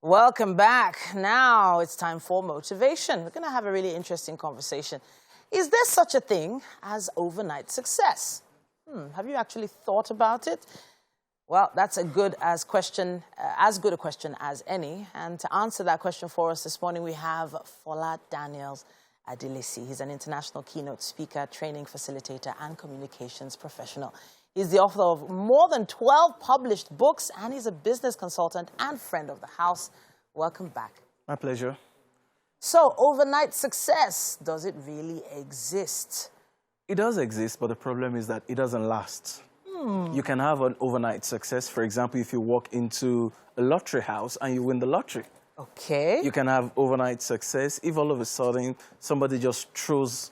Welcome back. Now it's time for motivation. We're going to have a really interesting conversation. Is there such a thing as overnight success? Have you actually thought about it? Well, that's as good a question as any. And to answer that question for us this morning, we have Fola Daniels Adilisi. He's an international keynote speaker, training facilitator, and communications professional. He's the author of more than 12 published books, and he's a business consultant and friend of the house. Welcome back. My pleasure. So, overnight success, does it really exist? It does exist, but the problem is that it doesn't last. You can have an overnight success. For example, if you walk into a lottery house and you win the lottery. Okay. You can have overnight success if all of a sudden somebody just throws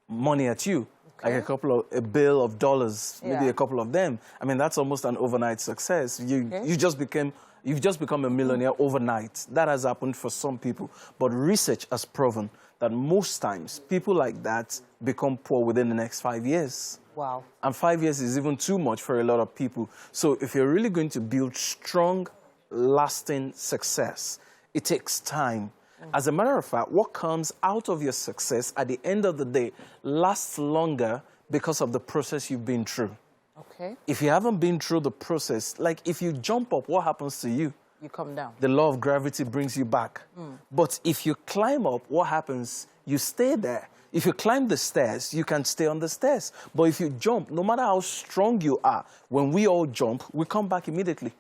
money at you. Okay. Like a bill of dollars, maybe a couple of them. I mean, that's almost an overnight success. You've just become a millionaire overnight. That has happened for some people. But research has proven that most times people like that become poor within the next 5 years. Wow. And 5 years is even too much for a lot of people. So if you're really going to build strong, lasting success, it takes time. As a matter of fact, what comes out of your success at the end of the day lasts longer because of the process you've been through. Okay. If you haven't been through the process, like if you jump up, what happens to you? You come down. The law of gravity brings you back. But if you climb up, what happens? You stay there. If you climb the stairs, you can stay on the stairs. But if you jump, no matter how strong you are, when we all jump, we come back immediately.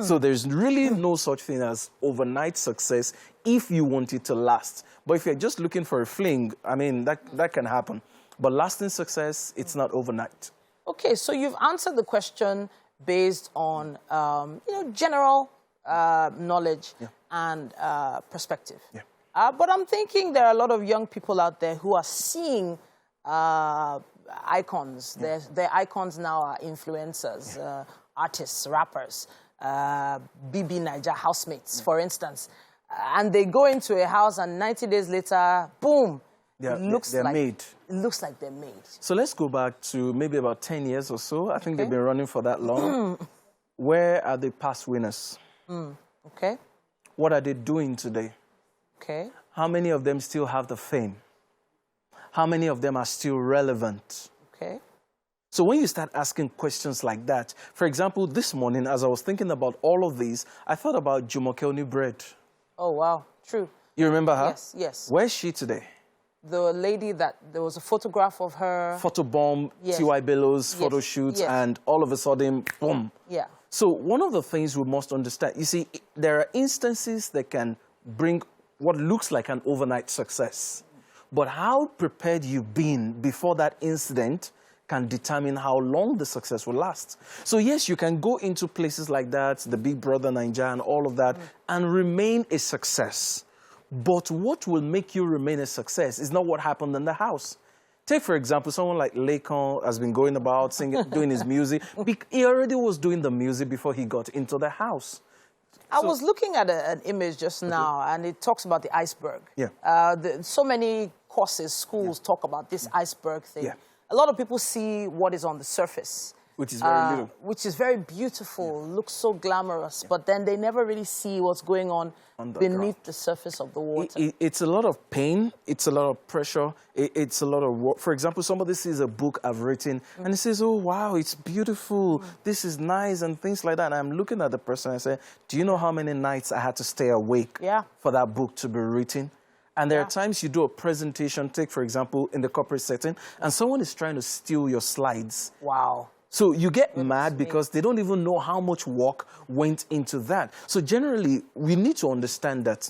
So there's really no such thing as overnight success if you want it to last. But if you're just looking for a fling, I mean, that can happen. But lasting success, it's not overnight. Okay, so you've answered the question based on, general knowledge and perspective. Yeah. But I'm thinking there are a lot of young people out there who are seeing icons. Their icons now are influencers, artists, rappers, BB Niger housemates, for instance. And they go into a house and 90 days later, boom, they're made. It looks like they're made. So let's go back to maybe about 10 years or so. I think they've been running for that long. Where are the past winners? Okay. What are they doing today? Okay. How many of them still have the fame? How many of them are still relevant? Okay. So when you start asking questions like that, for example, this morning, as I was thinking about all of these, I thought about Jumoke Bread. Oh, wow. True. You remember her? Yes, yes. Where's she today? The lady that there was a photograph of her. Photobomb, T.Y. Bellows, photo shoots, and all of a sudden, boom. Yeah. So one of the things we must understand, you see, there are instances that can bring what looks like an overnight success. But how prepared you've been before that incident can determine how long the success will last. So yes, you can go into places like that, the Big Brother Nigeria and all of that, and remain a success. But what will make you remain a success is not what happened in the house. Take, for example, someone like Lekon has been going about singing, doing his music. He already was doing the music before he got into the house. I was looking at an image just now, and it talks about the iceberg. Yeah. So many courses, schools talk about this iceberg thing. Yeah. A lot of people see what is on the surface. Which is very little. Which is very beautiful, looks so glamorous, but then they never really see what's going on beneath the surface of the water. It's a lot of pain, it's a lot of pressure, it's a lot of work. For example, somebody sees a book I've written and he says, oh, wow, it's beautiful, this is nice, and things like that. And I'm looking at the person and I say, do you know how many nights I had to stay awake for that book to be written? And there are times you do a presentation, take, for example, in the corporate setting, and someone is trying to steal your slides. Wow. So you get mad because they don't even know how much work went into that. So generally, we need to understand that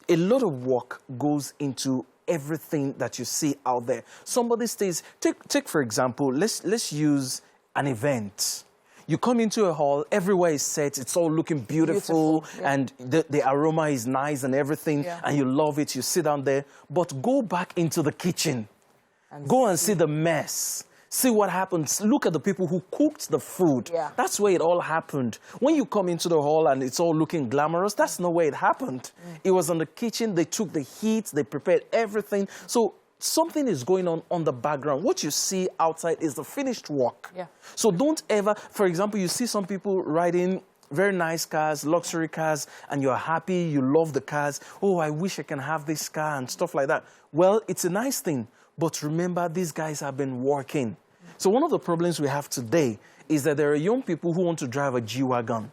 a lot of work goes into everything that you see out there. Somebody stays, take for example, let's use an event. You come into a hall, everywhere is set, it's all looking beautiful. And the aroma is nice and everything, and you love it, you sit down there. But go back into the kitchen. Go and see the mess. See what happens. Look at the people who cooked the food. That's where it all happened. When you come into the hall and it's all looking glamorous, that's not where it happened. It was in the kitchen. They took the heat. They prepared everything. So something is going on the background. What you see outside is the finished work. So don't ever, for example, you see some people riding very nice cars, luxury cars, and you're happy, you love the cars. Oh, I wish I can have this car and stuff like that. Well, it's a nice thing, but remember, these guys have been working. So one of the problems we have today is that there are young people who want to drive a G-Wagon.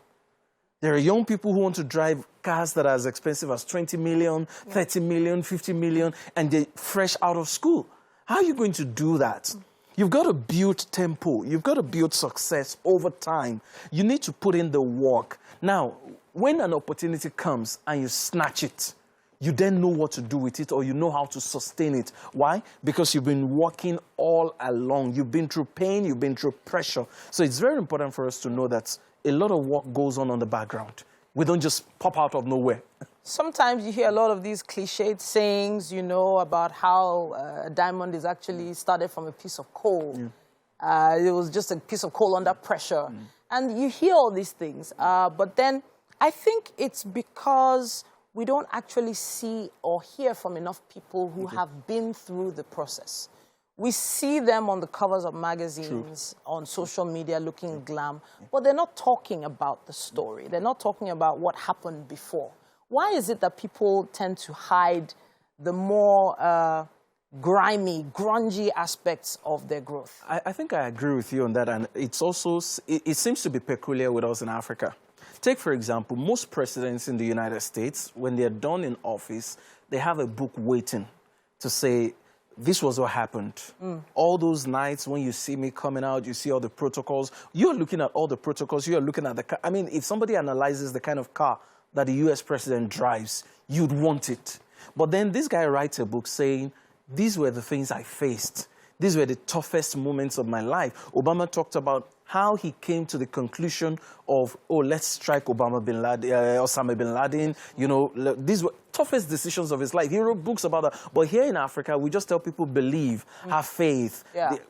There are young people who want to drive cars that are as expensive as 20 million, 30 million, 50 million, and they're fresh out of school. How are you going to do that? You've got to build tempo. You've got to build success over time. You need to put in the work. Now, when an opportunity comes and you snatch it, you then know what to do with it, or you know how to sustain it. Why? Because you've been working all along. You've been through pain, you've been through pressure. So it's very important for us to know that a lot of work goes on the background. We don't just pop out of nowhere. Sometimes you hear a lot of these cliched sayings, you know, about how a diamond is actually started from a piece of coal. It was just a piece of coal under pressure. And you hear all these things. But then I think it's because we don't actually see or hear from enough people who have been through the process. We see them on the covers of magazines, on social media looking glam, but they're not talking about the story. They're not talking about what happened before. Why is it that people tend to hide the more grimy, grungy aspects of their growth? I think I agree with you on that, and it's also, it seems to be peculiar with us in Africa. Take, for example, most presidents in the United States, when they're done in office, they have a book waiting to say, this was what happened. All those nights when you see me coming out, you see all the protocols. You're looking at all the protocols. You're looking at the car. I mean, if somebody analyzes the kind of car that the U.S. president drives, you'd want it. But then this guy writes a book saying, these were the things I faced. These were the toughest moments of my life. Obama talked about how he came to the conclusion of, oh, let's strike Osama bin Laden. You know, these were toughest decisions of his life. He wrote books about that. But here in Africa, we just tell people believe, have faith.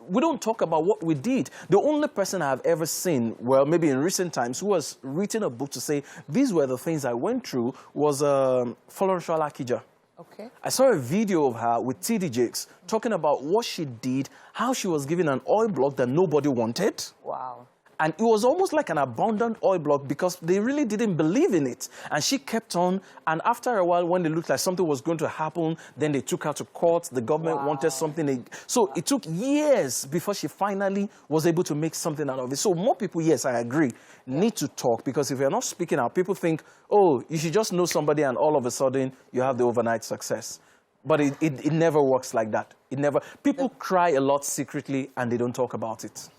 We don't talk about what we did. The only person I've ever seen, well, maybe in recent times, who has written a book to say, these were the things I went through, was Folorunsho Akija. Okay. I saw a video of her with TD Jakes talking about what she did, how she was given an oil block that nobody wanted. Wow. And it was almost like an abundant oil block because they really didn't believe in it. And she kept on. And after a while, when it looked like something was going to happen, then they took her to court. The government wanted something. So it took years before she finally was able to make something out of it. So more people, yes, I agree, need to talk. Because if you're not speaking out, people think, oh, you should just know somebody and all of a sudden you have the overnight success. But it never works like that. It never. People cry a lot secretly and they don't talk about it.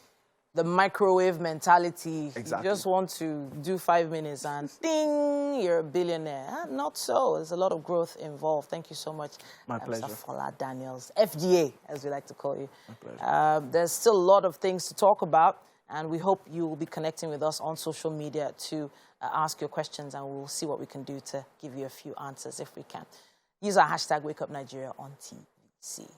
The microwave mentality. Exactly. You just want to do 5 minutes and ding, you're a billionaire. Not so. There's a lot of growth involved. Thank you so much, My pleasure. Mr. Fola Daniels, FGA, as we like to call you. My pleasure. There's still a lot of things to talk about, and we hope you will be connecting with us on social media to ask your questions, and we'll see what we can do to give you a few answers if we can. Use our hashtag WakeUpNigeria on TVC.